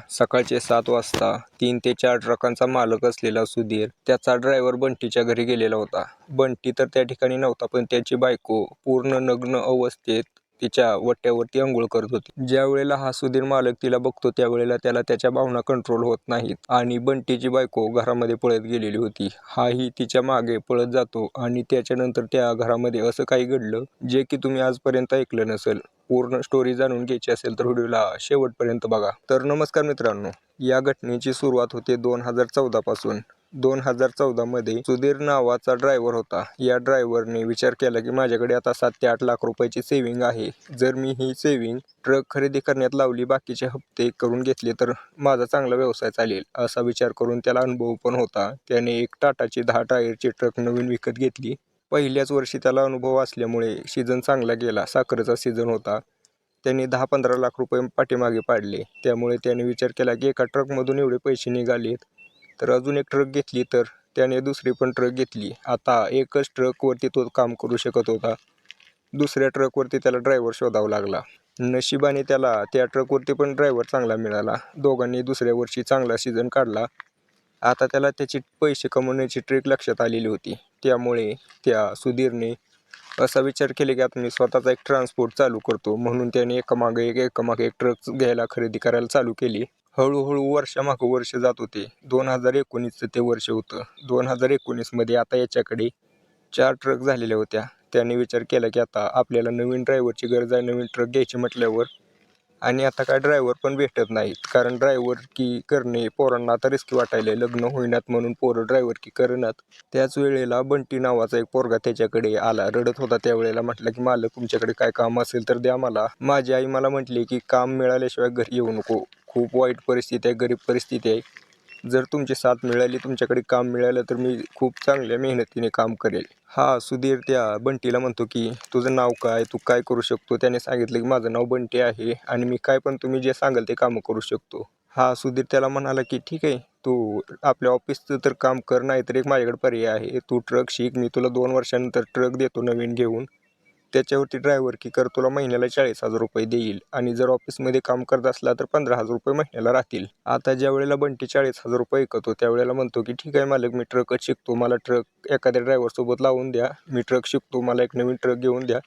सकाळचे 7 वाजता 3 ते 4 ट्रकांचा मालक असलेला सुधीर त्याचा ड्रायव्हर बंटीच्या घरी गेलेला होता. बंटी तर त्या ठिकाणी नव्हता, पण त्याची बायको पूर्ण नग्न अवस्थेत तिच्या वट्यावरती अंघोळ करत होती. ज्या वेळेला हा सुधीर मालक तिला बघतो त्यावेळेला त्याला त्याच्या भावना कंट्रोल होत नाहीत आणि बंटीची बायको घरामध्ये पळत गेलेली होती. हाही तिच्या मागे पळत जातो आणि त्याच्यानंतर त्या घरामध्ये असं काही घडलं जे की तुम्ही आजपर्यंत ऐकलं नसेल. पूर्ण स्टोरी जाणून घ्यायची असेल तर व्हिडिओला शेवटपर्यंत बघा. तर नमस्कार मित्रांनो, या घटनेची सुरुवात होते 2014 पासून. 2014 मध्ये सुधीर नावाचा ड्रायव्हर होता. या ड्रायव्हरने विचार केला की माझ्याकडे आता 7 ते 8 लाख रुपयाची सेव्हिंग आहे. जर मी ही सेव्हिंग ट्रक खरेदी करण्यात लावली, बाकीचे हप्ते करून घेतले तर माझा चांगला व्यवसाय चालेल, असा विचार करून त्याला अनुभव पण होता. त्याने एक टाटाची 10 टायरची ट्रक नवीन विकत घेतली. पहिल्याच वर्षी त्याला अनुभव असल्यामुळे सीझन चांगला गेला. साखरेचा सीझन होता. त्यांनी 10-15 लाख रुपये पाठीमागे पाडले. त्यामुळे त्याने विचार केला की एका ट्रकमधून एवढे पैसे निघालेत तर अजून एक ट्रक घेतली. तर त्याने दुसरी पण ट्रक घेतली. आता एकच ट्रकवरती तो काम करू शकत होता. दुसऱ्या ट्रकवरती त्याला ड्रायव्हर शोधावा लागला. नशिबाने त्याला त्या ट्रकवरती पण ड्रायव्हर चांगला मिळाला. दोघांनी दुसऱ्या वर्षी चांगला सीझन काढला. आता त्याला त्याची पैसे कमवण्याची ट्रिक लक्षात आलेली होती. त्यामुळे त्या सुधीरने असा विचार केला की आता मी स्वतःचा एक ट्रान्सपोर्ट चालू करतो. म्हणून त्याने एकामागे एक ट्रक घ्यायला खरेदी करायला चालू केली. हळूहळू वर्षामागं वर्ष जात होते. 2019चं ते वर्ष होतं. 2019 मध्ये आता याच्याकडे 4 ट्रक झालेल्या होत्या. त्याने विचार केला की आता आपल्याला नवीन ड्रायव्हरची गरज आहे. नवीन ट्रक घ्यायची म्हटल्यावर आणि आता काय ड्रायव्हर पण भेटत नाहीत, कारण ड्रायव्हर की करणे पोरांना आता रिस्की वाटायला. लग्न होईनात म्हणून पोरं ड्रायव्हर की करणात. त्याच वेळेला बंटी नावाचा एक पोरगा त्याच्याकडे आला. रडत होता. त्यावेळेला म्हटलं की मालक तुमच्याकडे काय काम असेल तर द्या मला. माझी आई मला म्हटली की काम मिळाल्याशिवाय घरी येऊ नको. खूप वाईट परिस्थिती आहे, गरीब परिस्थिती आहे. जर तुमची साथ मिळाली, तुमच्याकडे काम मिळालं तर मी खूप चांगल्या मेहनतीने काम करेल. हा सुधीर त्या बंटीला म्हणतो की तुझं नाव काय, तू काय करू शकतो. त्याने सांगितलं की माझं नाव बंटी आहे आणि मी काय पण तुम्ही जे सांगाल ते कामं करू शकतो. हा सुधीर त्याला म्हणाला की ठीक आहे, तू आपल्या ऑफिसचं तर काम कर, नाही तर एक माझ्याकडे पर्याय आहे. तू ट्रक शिक, मी तुला 2 वर्षानंतर ट्रक देतो नवीन घेऊन. त्याच्यावरती ड्रायव्हर की कर, तुला महिन्याला 40,000 रुपये देईल आणि जर ऑफिसमध्ये काम करत असला तर 15,000 रुपये महिन्याला राहतील. आता ज्या वेळेला बंटी 40,000 रुपये ऐकतो त्यावेळेला म्हणतो की ठीक आहे मालक, मी ट्रकच शिकतो, मला ट्रक एखाद्या ड्रायव्हरसोबत लावून द्या. मी ट्रक शिकतो, मला एक नवीन ट्रक घेऊन द्या,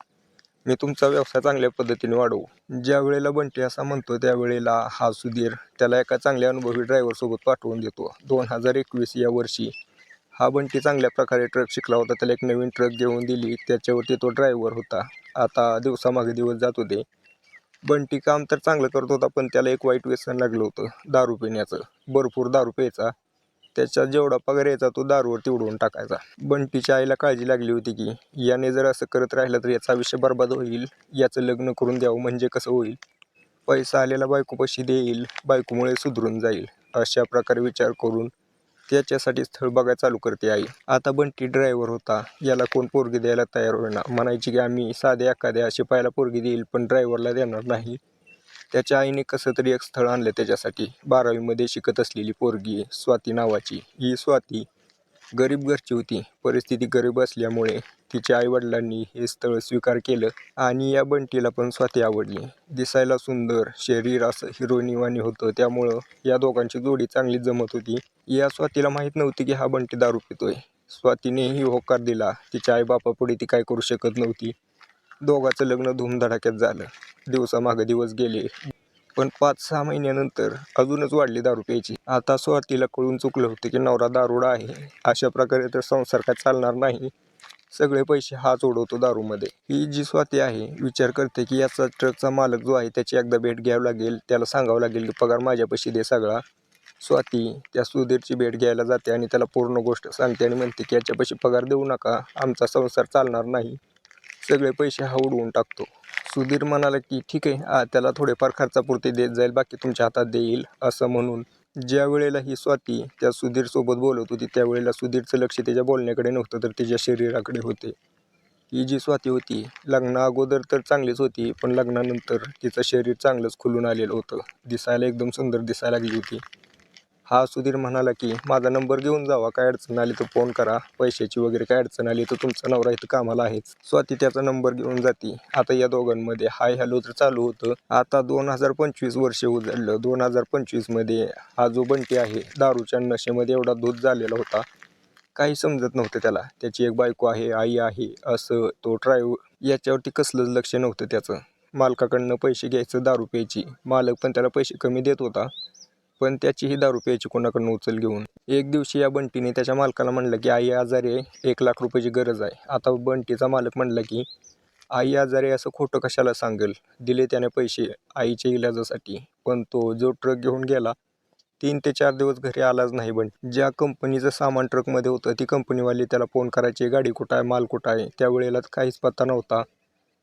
मी तुमचा व्यवसाय चांगल्या पद्धतीने वाढवू. ज्या वेळेला बंटी असा म्हणतो त्यावेळेला हा सुधीर त्याला एका चांगल्या अनुभवी ड्रायव्हरसोबत पाठवून देतो. 2021 या वर्षी हा बंटी चांगल्या प्रकारे ट्रक शिकला होता. त्याला एक नवीन ट्रक घेऊन दिली. त्याच्यावरती तो ड्रायव्हर होता. आता दिवसामागे दिवस जात होते. बंटी काम तर चांगलं करत होता, पण त्याला एक वाईट व्यसन लागलं होतं, दारू पिण्याचं. भरपूर दारू प्यायचा. त्याचा जेवढा पगार यायचा तो दारूवरती उडवून टाकायचा. बंटीच्या आईला काळजी लागली होती की याने जर असं करत राहिलं तर याचा आयुष्य बर्बाद होईल. याचं लग्न करून द्यावं म्हणजे कसं होईल, पैसा आलेला बायकोपाशी देईल, बायकोमुळे सुधरून जाईल. अशा प्रकारे विचार करून त्याच्यासाठी स्थळ बघायला चालू करते आई. आता बंटी ड्रायव्हर होता. याला कोण पोरगी द्यायला तयार होईना. म्हणायची की आम्ही साध्या एखाद्या शिपायाला पोरगी देईल, पण ड्रायव्हरला देणार नाही. त्याच्या आईने कसं तरी एक स्थळ आणलं त्याच्यासाठी. 12वी मध्ये शिकत असलेली पोरगी स्वाती नावाची. ही स्वाती गरीब घरची होती. परिस्थिती गरीब असल्यामुळे तिच्या आईवडिलांनी हे स्थळ स्वीकार केलं आणि या बंटीला पण स्वाती आवडली. दिसायला सुंदर, शरीर असं हिरोईनवाणी होतं, त्यामुळं या दोघांची जोडी चांगली जमत होती. या स्वातीला माहीत नव्हती की हा बंटी दारू पितोय. स्वातीनेही होकार दिला. तिच्या आईबापापुढे ती काय करू शकत नव्हती. दोघांचं लग्न धूमधडाक्यात झालं. दिवसामागे दिवस गेले, पण 5-6 महिन्यानंतर अजूनच वाढली दारू प्यायची. आता स्वातीला कळून चुकलं होतं की नवरा दारुडा आहे. अशा प्रकारे तर संसार काय चालणार नाही. सगळे पैसे हाच उडवतो दारूमध्ये. ही जी स्वाती आहे विचार करते की याचा ट्रकचा मालक जो आहे त्याची एकदा भेट घ्यावी लागेल. त्याला सांगावं लागेल की पगार माझ्यापाशी दे सगळा. स्वाती त्या सुधीरची भेट घ्यायला जाते आणि त्याला पूर्ण गोष्ट सांगते आणि म्हणते की याच्यापाशी पगार देऊ नका, आमचा संसार चालणार नाही, सगळे पैसे हा उडवून टाकतो. सुधीर म्हणाला की ठीक आहे, त्याला थोडेफार खर्चापुरते देत जाईल, बाकी तुमच्या हातात देईल, असं म्हणून. ज्या वेळेला ही स्वाती त्या सुधीर सोबत बोलत होती त्यावेळेला सुधीरचं लक्ष त्याच्या बोलण्याकडे नव्हतं तर तिच्या शरीराकडे होते. ही जी स्वाती होती लग्ना अगोदर तर चांगलीच होती, पण लग्नानंतर तिचं शरीर चांगलंच खुलून आलेलं होतं. दिसायला एकदम सुंदर दिसायला लागली होती. हा सुधीर म्हणाला की माझा नंबर घेऊन जावा, काय अडचण आली तर फोन करा, पैशाची वगैरे काय अडचण आली तर तुमचा नवरा इथं कामाला आहेच. स्वाती त्याचा नंबर घेऊन जाते. आता या दोघांमध्ये हाय हॅलो तर चालू होतं. आता 2025 वर्ष उजळलं. 2025 मध्ये हा जो बंटी आहे दारूच्या नशेमध्ये एवढा धूत झालेला होता, काही समजत नव्हतं त्याला. त्याची एक बायको आहे, आई आहे, असं तो ड्राईव्ह याच्यावरती कसलंच लक्ष नव्हतं त्याचं. मालकाकडनं पैसे घ्यायचं, दारू प्यायची. मालक पण त्याला पैसे कमी देत होता, पण त्याचीही दारू प्यायची कोणाकडनं उचल घेऊन. एक दिवशी या बंटीने त्याच्या मालकाला म्हणलं की आई आजारी आहे, 1,00,000 रुपयाची गरज आहे. आता बंटीचा मालक म्हणला की आई आजारी आहे असं खोटं कशाला सांगेल. दिले त्याने पैसे आईच्या इलाजासाठी, पण तो जो ट्रक घेऊन गेला 3 ते 4 दिवस घरी आलाच नाही. बंटी ज्या कंपनीचं सामान ट्रकमध्ये होतं ती कंपनीवाली त्याला फोन करायची, गाडी कुठं आहे, माल कुठं आहे. त्यावेळेला काहीच पत्ता नव्हता.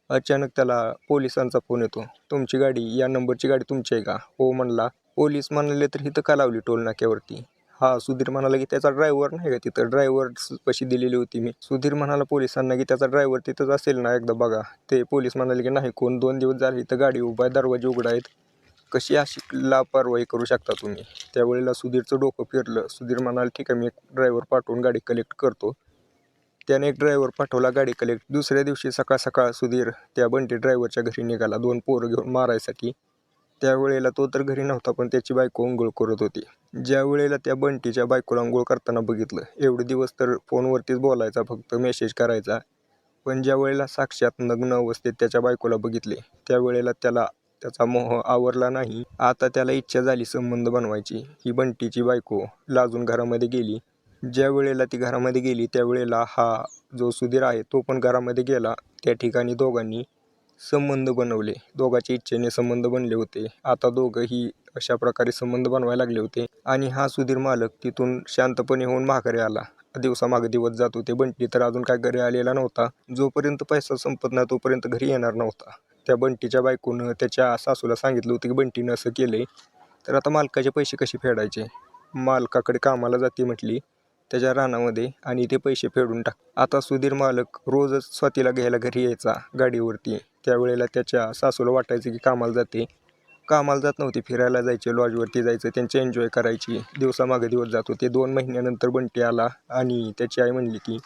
अचानक त्याला पोलिसांचा फोन येतो. तुमची गाडी, या नंबरची गाडी तुमची आहे का? हो म्हणला. पोलीस म्हणाले तर इथं का लावली टोल नाक्यावरती? हा सुधीर म्हणाला की त्याचा ड्रायव्हर नाही का तिथं, ड्रायव्हर पैसे दिलेली होती मी. सुधीर म्हणाला पोलिसांना की त्याचा ड्रायव्हर तिथंच असेल ना, एकदा बघा. ते पोलीस म्हणाले की नाही, कोण, 2 दिवस झाले इथं गाडी उभा आहे, दरवाजे उघडा आहेत, कशी अशी लापरवाही करू शकता तुम्ही? त्यावेळेला सुधीरचं डोकं फिरलं. सुधीर म्हणाला ठीक आहे, मी एक ड्रायव्हर पाठवून गाडी कलेक्ट करतो. त्याने एक ड्रायव्हर पाठवला गाडी कलेक्ट. दुसऱ्या दिवशी सकाळ सकाळ सुधीर त्या बंटी ड्रायव्हरच्या घरी निघाला 2 पोरं घेऊन मारायसाठी. त्यावेळेला तो तर घरी नव्हता, पण त्याची बायको अंघोळ करत होती. ज्या वेळेला त्या बंटीच्या बायकोला अंघोळ करताना बघितलं, एवढे दिवस तर फोनवरतीच बोलायचा, फक्त मेसेज करायचा, पण ज्या वेळेला साक्षात नग्न अवस्थेत त्याच्या बायकोला बघितले, त्यावेळेला त्याला त्याचा मोह आवरला नाही. आता त्याला इच्छा झाली संबंध बनवायची. ही बंटीची बायको लाजून घरामध्ये गेली. ज्या वेळेला ती घरामध्ये गेली त्यावेळेला हा जो सुधीर आहे तो पण घरामध्ये गेला. त्या ठिकाणी दोघांनी संबंध बनवले. दोघांच्या इच्छेने संबंध बनले होते. आता दोघंही अशा प्रकारे संबंध बनवायला लागले होते आणि हा सुधीर मालक तिथून शांतपणे होऊन माघारी आला. दिवसामागे दिवस जात होते. बंटी तर अजून काय घरी आलेला नव्हता. जोपर्यंत पैसा संपत नाही तोपर्यंत घरी येणार नव्हता. त्या बंटीच्या बायकोनं त्याच्या सासूला सांगितलं होतं की बंटीनं असं केलंय, तर आता मालकाचे पैसे कसे फेडायचे? मालकाकडे कामाला जाते म्हटली त्याच्या रानामध्ये आणि ते पैसे फेडून टाक. आता सुधीर मालक रोजच स्वातीला घ्यायला घरी यायचा गाडीवरती. त्यावेळेला त्याच्या सासूला वाटायचं की कामाला जाते. कामाला जात नव्हती, फिरायला जायचे, लॉजवरती जायचं, त्यांचे एन्जॉय करायची. दिवसामागे दिवस जात होते. 2 महिन्यानंतर बंटी आला आणि त्याची आई म्हणली की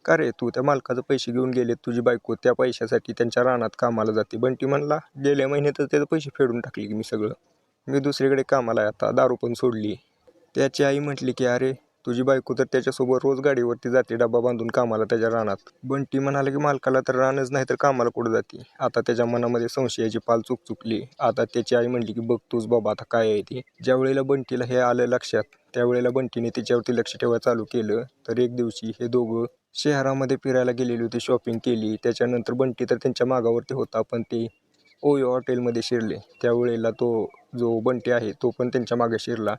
का रे, तू त्या मालकाचे पैसे घेऊन गेले, तुझी बायको त्या पैशासाठी त्यांच्या रानात कामाला जाते. बंटी म्हणला गेल्या महिन्यातच त्याचे पैसे फेडून टाकले की मी सगळं, मी दुसरीकडे कामाला आहे आता, दारू पण सोडली. त्याची आई म्हटली की अरे, तुझी बायको तर त्याच्यासोबत रोज गाडीवरती जाते डबा बांधून कामाला त्याच्या रानात. बंटी म्हणाला की मालकाला तर रानच नाही तर कामाला कुठं जाते? आता त्याच्या मनामध्ये संशयाची पाल चुकचुकली. आता त्याची आई म्हणली की बघ तूच बाबा आता काय आहे ते. ज्या वेळेला बंटीला हे आलं लक्षात, त्यावेळेला बंटीने तिच्यावरती लक्ष ठेवायला चालू केलं. तर एक दिवशी हे दोघं शहरामध्ये फिरायला गेलेली होती, शॉपिंग केली. त्याच्यानंतर बंटी तर त्यांच्या मागावरती होता, पण ते ओयो हॉटेलमध्ये शिरले. त्यावेळेला तो जो बंटी आहे तो पण त्यांच्या मागे शिरला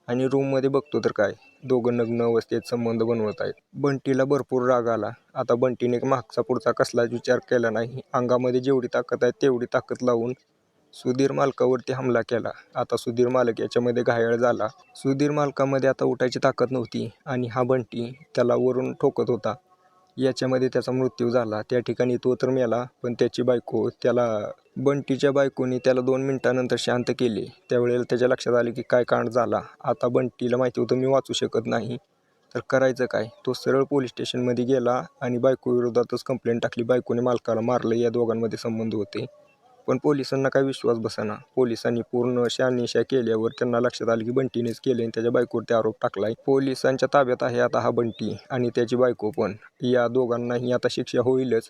आणि रूममध्ये बघतो तर काय, दोघं नग्न अवस्थेत संबंध बनवत आहेत. बंटीला भरपूर राग आला. आता बंटीने मागचा पुढचा कसलाच विचार केला नाही. अंगामध्ये जेवढी ताकद आहे तेवढी ताकद लावून सुधीर मालकावरती हमला केला. आता सुधीर मालक याच्यामध्ये घायाळ झाला. सुधीर मालकामध्ये आता उठायची ताकद नव्हती आणि हा बंटी त्याला वरून ठोकत होता. याच्यामध्ये त्याचा मृत्यू झाला. त्या ठिकाणी तो तर मेला, पण त्याची बायको त्याला, बंटीच्या बायकोने त्याला 2 मिनिटानंतर शांत केले. त्यावेळेला त्याच्या लक्षात आले की काय कांड झाला. आता बंटीला माहिती होतं मी वाचू शकत नाही, तर करायचं काय? तो सरळ पोलीस स्टेशनमध्ये गेला आणि बायकोविरोधातच कंप्लेंट टाकली. बायकोने मालकाला मारलं, या दोघांमध्ये संबंध होते. पण पोलिसांना काय विश्वास बसेना. पोलिसांनी पूर्ण शहानिशा केल्यावर त्यांना लक्षात आलं की बंटीनेच केले आणि त्याच्या बायकोवरती आरोप टाकलाय. पोलिसांच्या ताब्यात आहे आता हा बंटी आणि त्याची बायको पण. या दोघांनाही आता शिक्षा होईलच.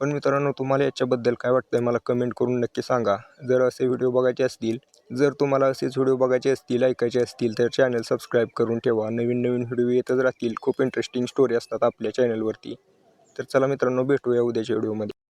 पण मित्रांनो, तुम्हाला याच्याबद्दल काय वाटतंय मला कमेंट करून नक्की सांगा. जर असे व्हिडिओ बघायचे असतील, जर तुम्हाला असेच व्हिडिओ बघायचे असतील, ऐकायचे असतील तर चॅनल सबस्क्राईब करून ठेवा. नवीन नवीन व्हिडिओ येतच राहतील. खूप इंटरेस्टिंग स्टोरी असतात आपल्या चॅनलवरती. तर चला मित्रांनो, भेटूया उद्याच्या व्हिडिओमध्ये.